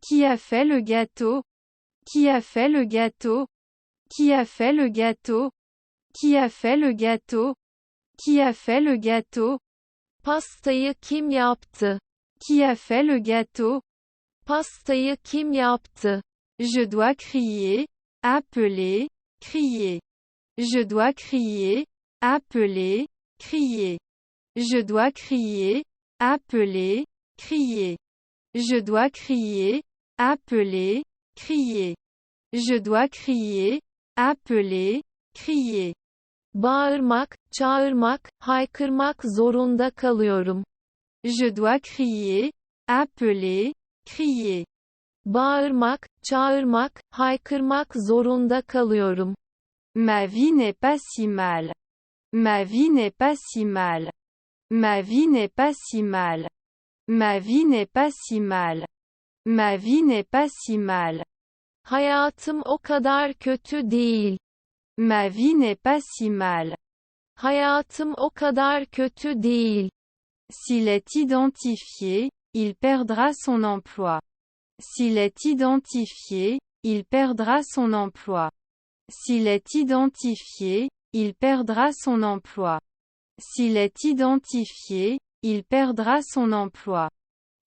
Qui a fait le gâteau? Qui a fait le gâteau? Qui a fait le gâteau? Qui a fait le gâteau? Qui a fait le gâteau? Pastayı kim yaptı? Qui a fait le gâteau? Pastayı kim yaptı? Je dois crier, appeler, crier. Je dois crier, appeler, crier. Je dois crier, appeler, crier. Je dois crier, appeler, crier. Je dois crier, appeler, crier. Bağırmak, çağırmak, haykırmak zorunda kalıyorum. Je dois crier, appeler, crier. Bağırmak, çağırmak, haykırmak zorunda kalıyorum. Ma vie n'est pas si mal. Ma vie n'est pas si mal. Ma vie n'est pas si mal. Ma vie n'est pas si mal. Ma vie n'est pas si mal. Hayatım o kadar kötü değil. Ma vie n'est pas si mal. Hayatım o kadar kötü değil. S'il est identifié, il perdra son emploi. S'il est identifié, il perdra son emploi. S'il est identifié, il perdra son emploi. S'il est identifié, il perdra son emploi.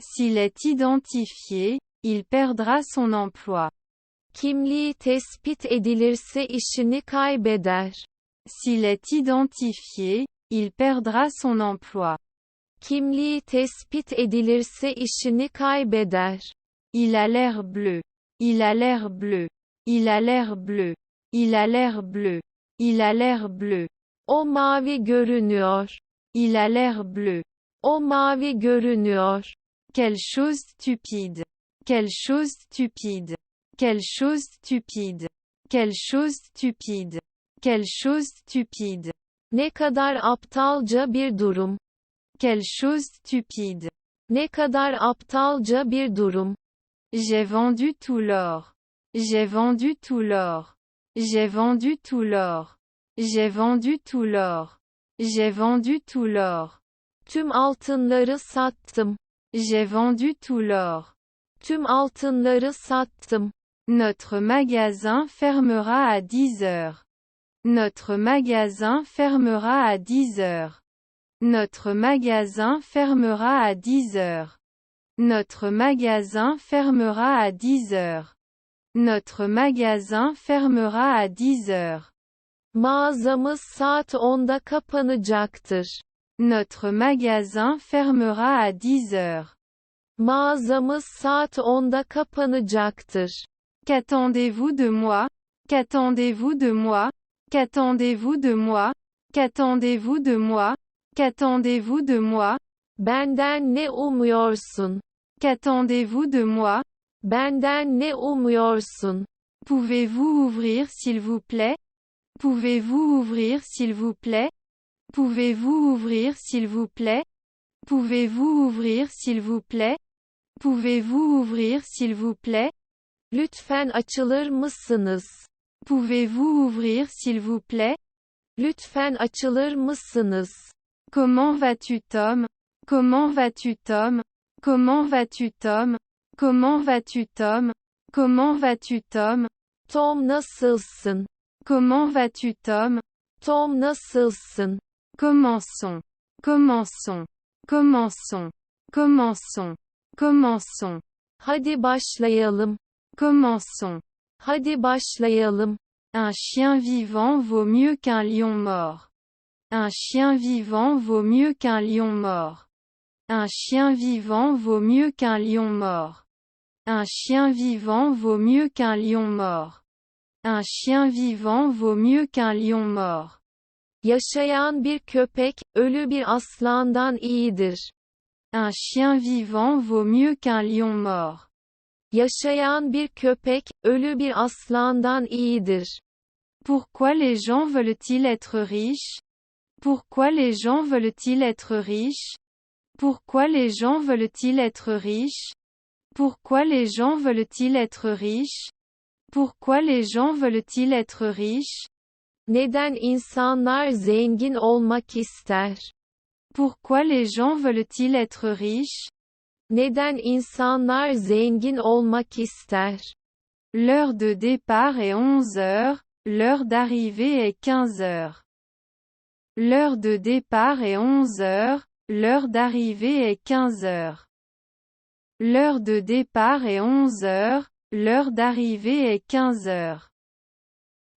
S'il est identifié, il perdra son emploi. Kimliği tespit edilirse işini kaybeder. S'il est identifié, il perdra son emploi. Kimliği tespit edilirse işini kaybeder. Il a l'air bleu. Il a l'air bleu. Il a l'air bleu. Il a l'air bleu. Il a l'air bleu. O mavi görünüyor. Il a l'air bleu. O mavi görünüyor. Quelle chose stupide. Quelle chose stupide. Quelle chose stupide. Quelle chose stupide. Quelle chose stupide. Ne kadar aptalca bir durum. Quelle chose stupide. Ne kadar aptalca bir durum. J'ai vendu tout l'or. J'ai vendu tout l'or. J'ai vendu tout l'or. J'ai vendu tout l'or. J'ai vendu tout l'or. Tüm altınları sattım. J'ai vendu tout l'or. Tüm altınları sattım. Notre magasin fermera à 10 heures. Notre magasin fermera à 10 heures. Notre magasin fermera à 10 heures. Notre magasin fermera à 10 heures. Notre magasin fermera à 10 heures. Mağazamız saat 10'da kapanacaktır. Notre magasin fermera à 10 heures. Mağazamız saat 10'da kapanacaktır. Qu'attendez-vous de moi? Qu'attendez-vous de moi? Qu'attendez-vous de moi? Qu'attendez-vous de moi? Qu'attendez-vous de moi? Benden ne umuyorsun? Qu'attendez-vous de moi? Benden ne umuyorsun? Pouvez-vous ouvrir s'il vous plaît? Pouvez-vous ouvrir s'il vous plaît? Pouvez-vous ouvrir s'il vous plaît? Pouvez-vous ouvrir s'il vous plaît? Pouvez-vous ouvrir s'il vous plaît? Lütfen açılır mısınız? Pouvez-vous ouvrir s'il vous plaît? Lütfen açılır mısınız? Comment vas-tu Tom? Comment vas-tu Tom? Comment vas-tu Tom? Comment vas-tu Tom? Comment vas-tu Tom? Tom nasılsın? Comment vas-tu Tom? Tom nasılsın? Commençons. Commençons. Commençons. Commençons. Commençons. Hadi başlayalım. Commençons. Hadi başlayalım. Un chien vivant vaut mieux qu'un lion mort. Un chien vivant vaut mieux qu'un lion mort. Un chien vivant vaut mieux qu'un lion mort. Un chien vivant vaut mieux qu'un lion mort. Un chien vivant vaut mieux qu'un lion mort. Yaşayan bir köpek, ölü bir aslandan iyidir. Un chien vivant vaut mieux qu'un lion mort. Yaşayan bir köpek, ölü bir aslandan iyidir. Pourquoi les gens veulent-ils être riches? Pourquoi les gens veulent-ils être riches? Pourquoi les gens veulent-ils être riches? Pourquoi les gens veulent-ils être riches? Pourquoi les gens veulent-ils être riches? Neden insanlar zengin olmak ister? Pourquoi les gens veulent-ils être riches? Neden insanlar zengin olmak ister? L'heure de départ est 11 heures, l'heure d'arrivée est 15 heures. L'heure de départ est 11 heures, l'heure d'arrivée est 15 heures. L'heure de départ est 11 heures, l'heure d'arrivée est 15 heures.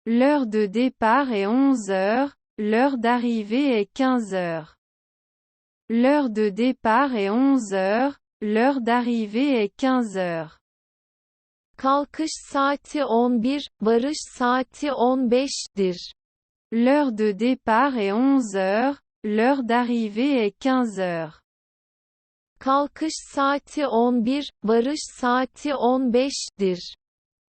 L'heure de départ est 11 heures, l'heure d'arrivée est 15 heures. L'heure de départ est 11 heures, l'heure d'arrivée est 15 heures. Kalkış saati 11, varış saati 15'dir. L'heure de départ est 11 heures, l'heure d'arrivée est 15 heures. Kalkış saati 11, varış saati 15'dir.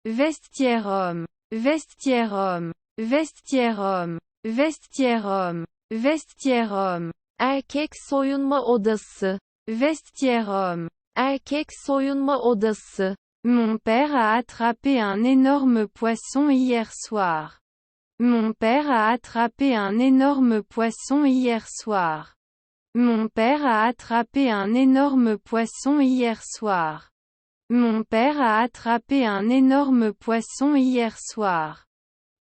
Vestiaire homme, vestiaire homme, vestiaire homme, vestiaire homme, vestiaire homme. Erkek soyunma odası. Vestiaire homme. Erkek soyunma odası. Mon père a attrapé un énorme poisson hier soir. Mon père a attrapé un énorme poisson hier soir. Mon père a attrapé un énorme poisson hier soir. Mon père a attrapé un énorme poisson hier soir.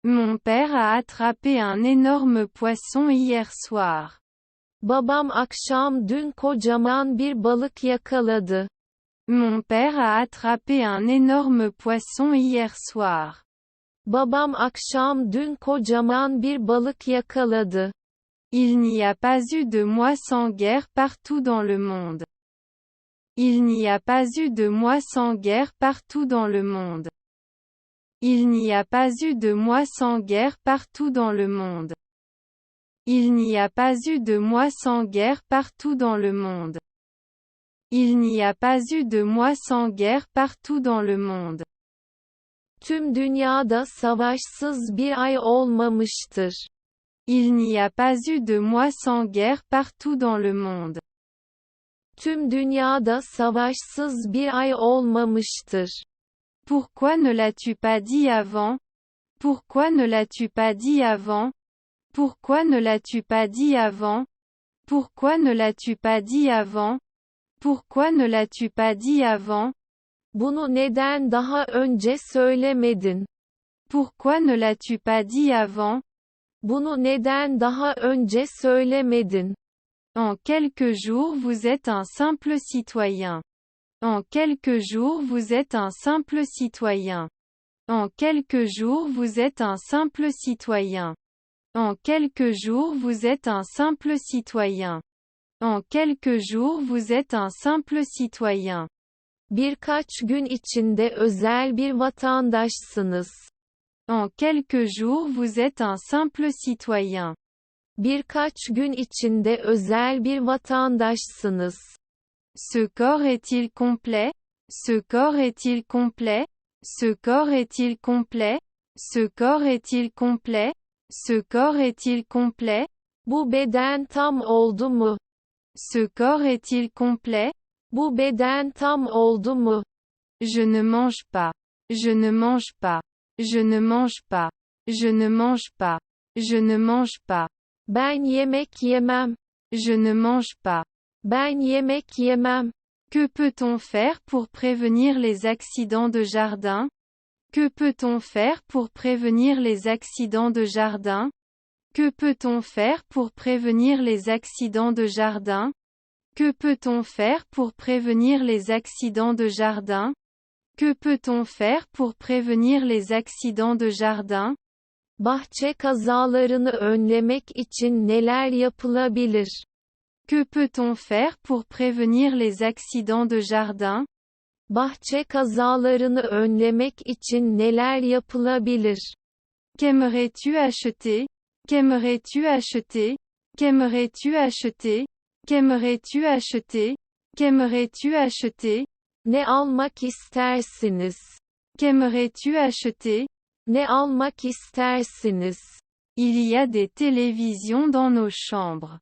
Mon père a attrapé un énorme poisson hier soir. Babam akşam dün kocaman bir balık yakaladı. Mon père a attrapé un énorme poisson hier soir. Babam akşam dün kocaman bir balık yakaladı. Il n'y a pas eu de mois sans guerre partout dans le monde. Il n'y a pas eu de mois sans guerre partout dans le monde. Il n'y a pas eu de mois sans guerre partout dans le monde. Il n'y a pas eu de mois sans guerre partout dans le monde. Il n'y a pas eu de mois sans guerre partout dans le monde. Tüm dünyada savaşsız bir ay olmamıştır. Il n'y a pas eu de mois sans guerre partout dans le monde. Tüm dünyada savaşsız bir ay olmamıştır. Pourquoi ne l'as-tu pas dit avant? Pourquoi ne l'as-tu pas dit avant? Pourquoi ne l'as-tu pas dit avant? Pourquoi ne l'as-tu pas dit avant? Pourquoi ne l'as-tu pas dit avant? Bunu neden daha önce söylemedin? Pourquoi ne l'as-tu pas dit avant? Bunu neden daha önce söylemedin? En quelques jours vous êtes un simple citoyen. En quelques jours vous êtes un simple citoyen. En quelques jours vous êtes un simple citoyen. En quelques jours vous êtes un simple citoyen. En quelques jours vous êtes un simple citoyen. Birkaç gün içinde özel bir vatandaşsınız. En quelques jours vous êtes un simple citoyen. Birkaç gün içinde özel bir vatandaşsınız. Ce corps est-il complet? Ce corps est-il complet? Ce corps est-il complet? Ce corps est-il complet? Ce corps est-il complet? Bu beden tam oldu mu? Ce corps est-il complet? Bu beden tam oldu mu? Je ne mange pas. Je ne mange pas. Je ne mange pas. Je ne mange pas. Je ne mange pas. Ben yemek yemem. Je ne mange pas. Ben yemek yemem. Que peut-on faire pour prévenir les accidents de jardin? Que peut-on faire pour prévenir les accidents de jardin? Que peut-on faire pour prévenir les accidents de jardin? Que peut-on faire pour prévenir les accidents de jardin? Que peut-on faire pour prévenir les accidents de jardin? Bahçe kazalarını önlemek için neler yapılabilir? Que peut-on faire pour prévenir les accidents de jardin? Bahçe kazalarını önlemek için neler yapılabilir? Qu'aimerais-tu acheter? Qu'aimerais-tu acheter? Qu'aimerais-tu acheter? Qu'aimerais-tu acheter? Qu'aimerais-tu acheter? Ne almak istersiniz? Qu'aimerais-tu acheter? Ne almak istersiniz? Il y a des télévisions dans nos chambres.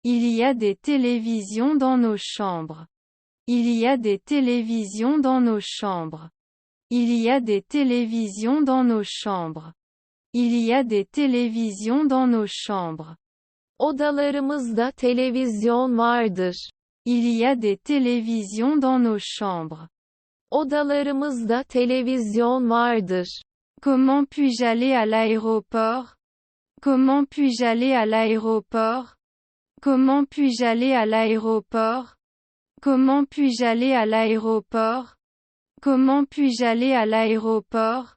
Il y a des télévisions dans nos chambres. Il y a des télévisions dans nos chambres. Il y a des télévisions dans nos chambres. Il y a des télévisions dans nos chambres. Odalarımızda televizyon vardır. Il y a des télévisions dans nos chambres. Odalarımızda televizyon vardır. Comment puis-je aller à l'aéroport? Comment puis-je aller à l'aéroport? Comment puis-je aller à l'aéroport? Comment puis-je aller à l'aéroport? Comment puis-je aller à l'aéroport?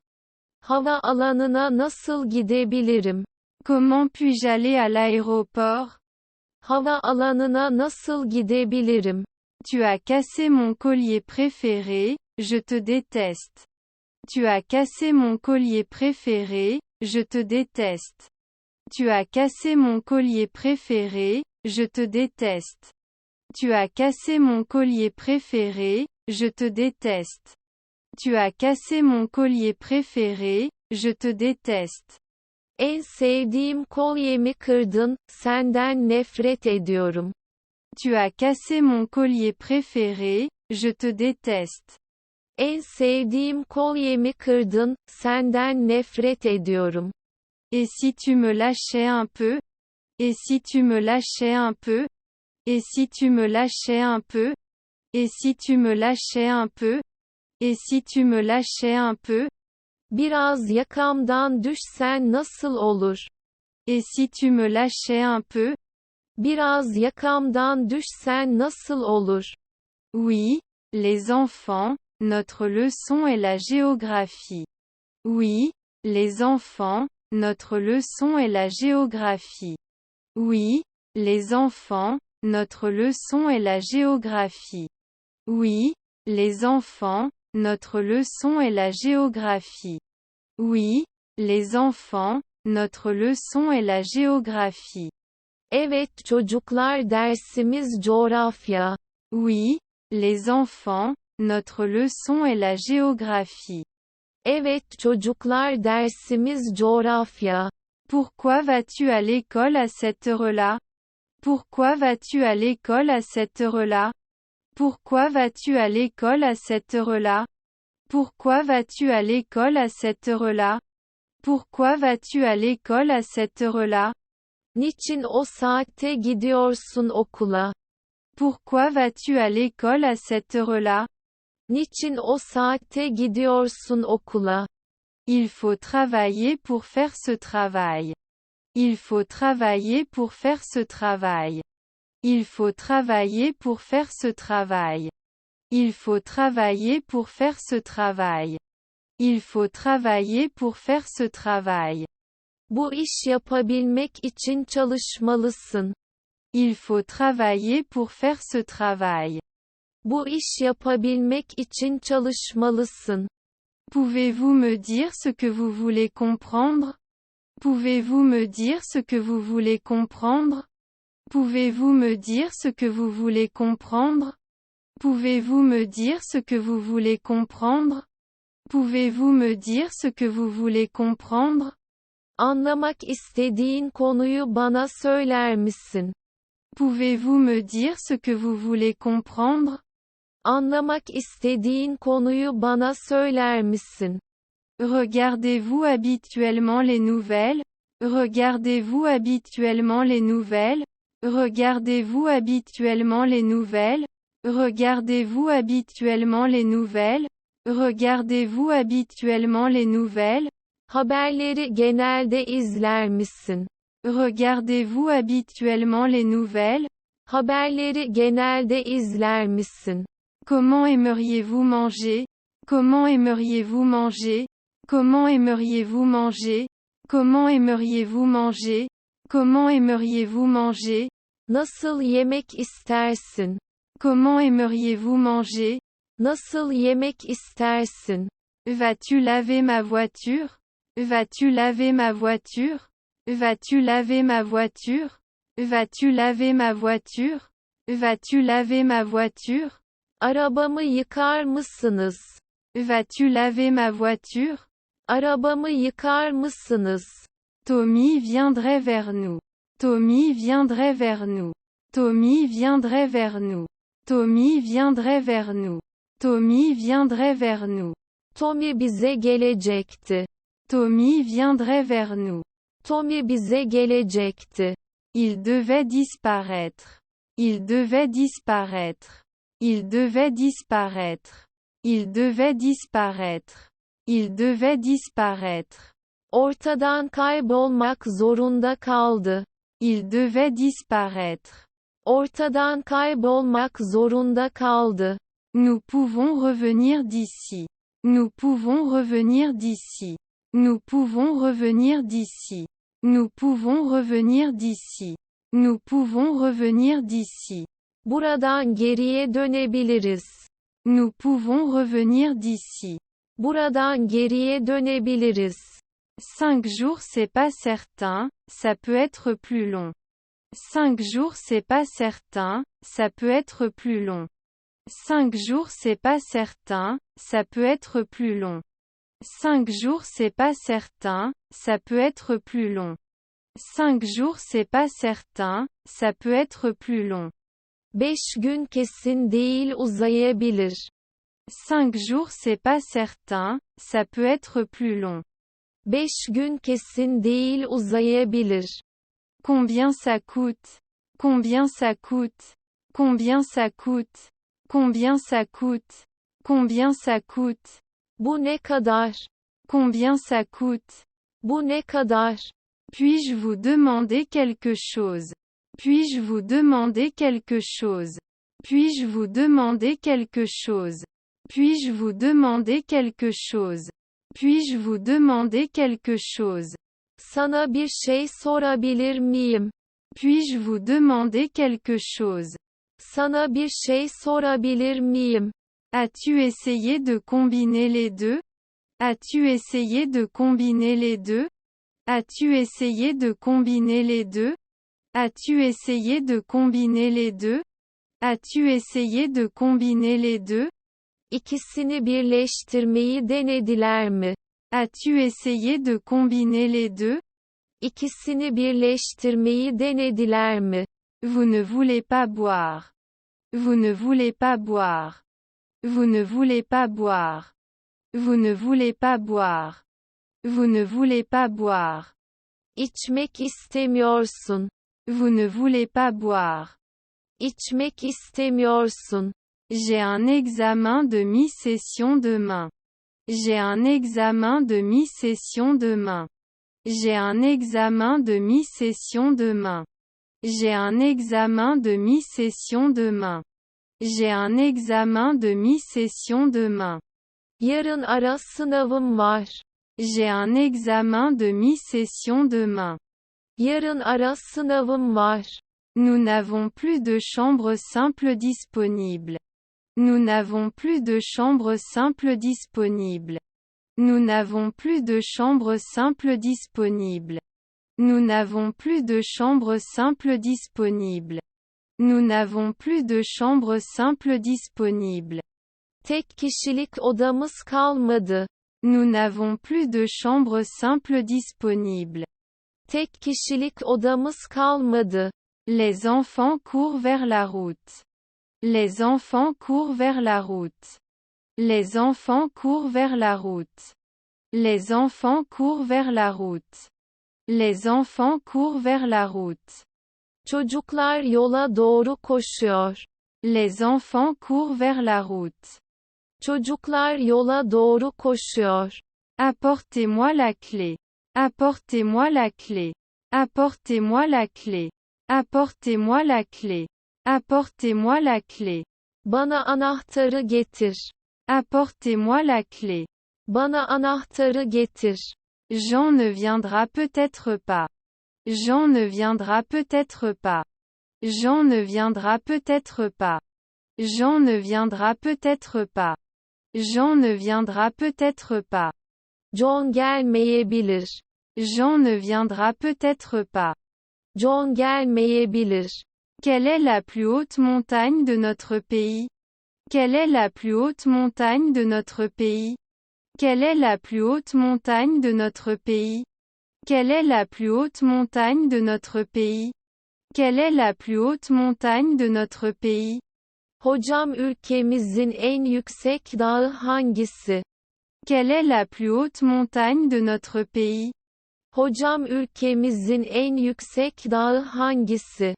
Hava alanına nasıl gidebilirim? Comment puis-je aller à l'aéroport? Hava alanına nasıl gidebilirim? Tu as cassé mon collier préféré, je te déteste. Tu as cassé mon collier préféré, je te déteste. Tu as cassé mon collier préféré, je te déteste. Tu as cassé mon collier préféré, je te déteste. Tu as cassé mon collier préféré, je te déteste. En sevdiğim kolyemi kırdın, senden nefret ediyorum. Tu as cassé mon collier préféré, je te déteste. En sevdiğim kolyemi kırdın, senden nefret ediyorum. Et si tu me lâchais un peu? Et si tu me lâchais un peu? Et si tu me lâchais un peu? Et si tu me lâchais un peu? Et si tu me lâchais un peu? Biraz yakamdan düşsen nasıl olur? Et si tu me lâchais un peu? Biraz yakamdan düşsen nasıl olur? Oui, les enfants, notre leçon est la géographie. Oui, les enfants, notre leçon est la géographie. Oui, les enfants, notre leçon est la géographie. Oui, les enfants, notre leçon est la géographie. Oui, les enfants, notre leçon est la géographie. Evet çocuklar dersimiz coğrafya. Oui, les enfants, notre leçon est la géographie. Evet çocuklar dersimiz coğrafya. Pourquoi vas-tu à l'école à cette heure-là? Pourquoi vas-tu à l'école à cette heure-là? Pourquoi vas-tu à l'école à cette heure-là? Pourquoi vas-tu à l'école à cette heure-là? Pourquoi vas-tu à l'école à cette heure-là? Niçin o saatte gidiyorsun okula? Pourquoi vas-tu à l'école à cette heure-là? Niçin o saatte gidiyorsun okula? Il faut travailler pour faire ce travail. Il faut travailler pour faire ce travail. Il faut travailler pour faire ce travail. Il faut travailler pour faire ce travail. Il faut travailler pour faire ce travail. Bu iş yapabilmek için çalışmalısın. Il faut travailler pour faire ce travail. Bu iş yapabilmek için çalışmalısın. Pouvez-vous me dire ce que vous voulez comprendre? Pouvez-vous me dire ce que vous voulez comprendre? Pouvez-vous me dire ce que vous voulez comprendre? Pouvez-vous me dire ce que vous voulez comprendre? Pouvez-vous me dire ce que vous voulez comprendre? Anlamak istediğin konuyu bana söyler misin? Pouvez-vous me dire ce que vous voulez comprendre? Anlamak istediğin konuyu bana söyler misin? Regardez-vous habituellement les nouvelles? Regardez-vous habituellement les nouvelles? Regardez-vous habituellement les nouvelles? Regardez-vous habituellement les nouvelles? Regardez-vous habituellement les nouvelles? Haberleri genelde izler misin? Regardez-vous habituellement les nouvelles? Haberleri genelde izler misin? Comment aimeriez-vous manger? Comment aimeriez-vous manger? Comment aimeriez-vous manger? Comment aimeriez-vous manger? Comment aimeriez-vous manger? Nasıl yemek istersin? Comment aimeriez-vous manger? Nasıl yemek istersin? Vas-tu laver ma voiture? Vas-tu laver ma voiture? Vas-tu laver ma voiture? Vas-tu laver ma voiture? Vas-tu laver ma voiture? Arabamı yıkar mısınız? Vas-tu laver ma voiture? Arabamı yıkar mısınız? Tommy viendrait vers nous. Tommy viendrait vers nous. Tommy viendrait vers nous. Tommy viendrait vers nous. Tommy viendrait vers nous. Tommy bize gelecekti. Tommy viendrait vers nous. Tommy bize gelecekti. Il devait disparaître. Il devait disparaître. Il devait disparaître. Il devait disparaître. Il devait disparaître. Ortadan kaybolmak zorunda kaldı. Il devait disparaître. Ortadan kaybolmak zorunda kaldı. Nous pouvons revenir d'ici. Nous pouvons revenir d'ici. Nous pouvons revenir d'ici. Nous pouvons revenir d'ici. Nous pouvons revenir d'ici. Buradan geriye dönebiliriz. Nous pouvons revenir d'ici. Buradan geriye dönebiliriz. 5 jours c'est pas certain, ça peut être plus long. 5 jours c'est pas certain, ça peut être plus long. 5 jours c'est pas certain, ça peut être plus long. 5 jours c'est pas certain, ça peut être plus long. 5 jours c'est pas certain, ça peut être plus long. 5 gün kesin değil uzayabilir. 5 jours c'est pas certain, ça peut être plus long. 5 gün kesin değil uzayabilir. Combien ça coûte? Combien ça coûte? Combien ça coûte? Combien ça coûte? Combien ça coûte? Bu ne kadar? Combien ça coûte? Bu ne kadar? Puis-je vous demander quelque chose? Puis-je vous demander quelque chose? Puis-je vous demander quelque chose? Puis-je vous demander quelque chose? Puis-je vous demander quelque chose? Sana bir şey sorabilir miyim? Puis-je vous demander quelque chose? Sana bir şey sorabilir miyim? As-tu essayé de combiner les deux? As-tu essayé de combiner les deux? As-tu essayé de combiner les deux? As-tu essayé de combiner les deux? As-tu essayé de combiner les deux? İkisini birleştirmeyi denediler mi? As-tu essayé de combiner les deux? İkisini birleştirmeyi denediler mi? Vous ne voulez pas boire. Vous ne voulez pas boire. Vous ne voulez pas boire. Vous ne voulez pas boire. Vous ne voulez pas boire. İçmek istemiyorsun. Vous ne voulez pas boire. İçmek istemiyorsun. J'ai un examen de mi-session demain. J'ai un examen de mi-session demain. J'ai un examen de mi-session demain. J'ai un examen de mi-session demain. J'ai un examen de mi-session demain. Yarın ara sınavım var. J'ai un examen de mi-session demain. Yarın ara sınavım var. Nous n'avons plus de chambre simple disponible. Nous n'avons plus de chambre simple disponible. Nous n'avons plus de chambre simple disponible. Nous n'avons plus de chambre simple disponible. Nous n'avons plus de chambre simple disponible. Tek kişilik odamız kalmadı. Nous n'avons plus de chambre simple disponible. Tek kişilik odamız kalmadı. Les enfants courent vers la route. Les enfants courent vers la route. Les enfants courent vers la route. Les enfants courent vers la route. Les enfants courent vers la route. Çocuklar yola doğru koşuyor. Les enfants courent vers la route. Çocuklar yola doğru koşuyor. Apportez-moi la clé. Apportez-moi la clé. Apportez-moi la clé. Apportez-moi la clé. Apportez-moi la clé. Bana anahtarı getir. Apportez-moi la clé. Bana anahtarı getir. Jean ne viendra peut-être pas. Jean ne viendra peut-être pas. Jean ne viendra peut-être pas. Jean ne viendra peut-être pas. Jean ne viendra peut-être pas. John gelmeyebilir. Jean ne viendra peut-être pas. John gelmeyebilir. Quelle est la plus haute montagne de notre pays? Quelle est la plus haute montagne de notre pays? Quelle est la plus haute montagne de notre pays? Quelle est la plus haute montagne de notre pays? Quelle est la plus haute montagne de notre pays? Hocam ülkemizin en yüksek dağı hangisi? Quelle est la plus haute montagne de notre pays? Hocam ülkemizin en yüksek dağı hangisi?